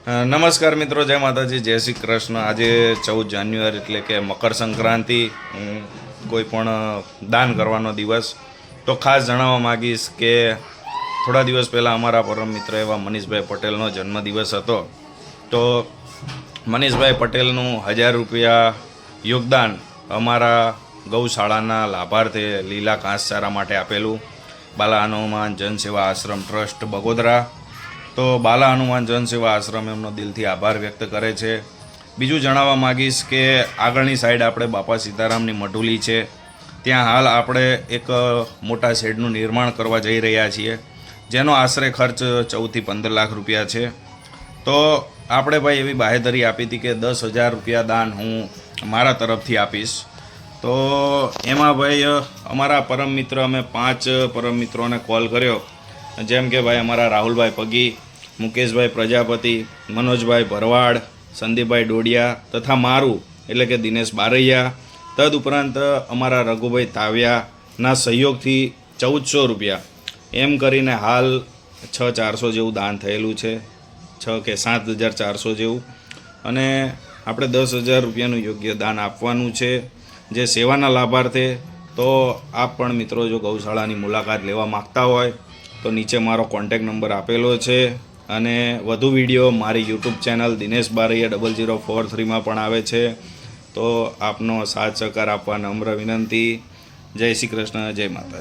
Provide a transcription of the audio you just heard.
નમસ્કાર મિત્રો, જય માતાજી, જય શ્રી કૃષ્ણ। આજે 14 જાન્યુઆરી એટલે કે મકર સંક્રાંતિ, કોઈ પણ દાન કરવાનો દિવસ। તો ખાસ જણાવવા માગીશ કે થોડા દિવસ પહેલાં અમારા પરમ મિત્ર એવા મનીષભાઈ પટેલનો જન્મદિવસ હતો। તો મનીષભાઈ પટેલનું 1000 રૂપિયા યોગદાન અમારા ગૌશાળાના લાભાર્થે લીલા ઘાસચારા માટે આપેલું। બાલા હનુમાન જનસેવા આશ્રમ ટ્રસ્ટ બગોદરા। તો બાલા હનુમાન જનસેવા આશ્રમ એમનો દિલથી આભાર વ્યક્ત કરે છે। બીજું જણાવવા માગીશ કે આગળની સાઈડ આપણે બાપા સીતારામની મઢુલી છે, ત્યાં હાલ આપણે એક મોટા શેડનું નિર્માણ કરવા જઈ રહ્યા છીએ, જેનો આશરે ખર્ચ 14 થી 15 લાખ રૂપિયા છે। તો આપણે ભાઈ એવી બાહેધરી આપી હતી કે 10,000 રૂપિયા દાન હું મારા તરફથી આપીશ। તો એમાં ભાઈ અમારા પરમ મિત્ર, અમે 5 પરમ મિત્રોને કોલ કર્યો, જેમ કે ભાઈ અમારા રાહુલભાઈ પગી, મુકેશભાઈ પ્રજાપતિ, મનોજભાઈ ભરવાડ, સંદીપભાઈ ડોડિયા તથા મારું એટલે કે દિનેશ બારૈયા, તદુપરાંત અમારા રઘુભાઈ તાવ્યાના સહયોગથી 1400 રૂપિયા એમ કરીને હાલ 6,400 જેવું દાન થયેલું છે, 6 કે 7,400 જેવું। અને આપણે 10,000 રૂપિયાનું યોગ્ય દાન આપવાનું છે જે સેવાના લાભાર્થે। તો આપ પણ મિત્રો જો ગૌશાળાની મુલાકાત લેવા માગતા હોય તો નીચે મારો કોન્ટેક નંબર આપેલો છે, અને વધુ વિડીયો મારી યુટ્યુબ ચેનલ દિનેશ બારૈયા 0043માં પણ આવે છે। તો આપનો સાથ સહકાર આપવા નમ્ર વિનંતી। જય શ્રી કૃષ્ણ, જય માતા।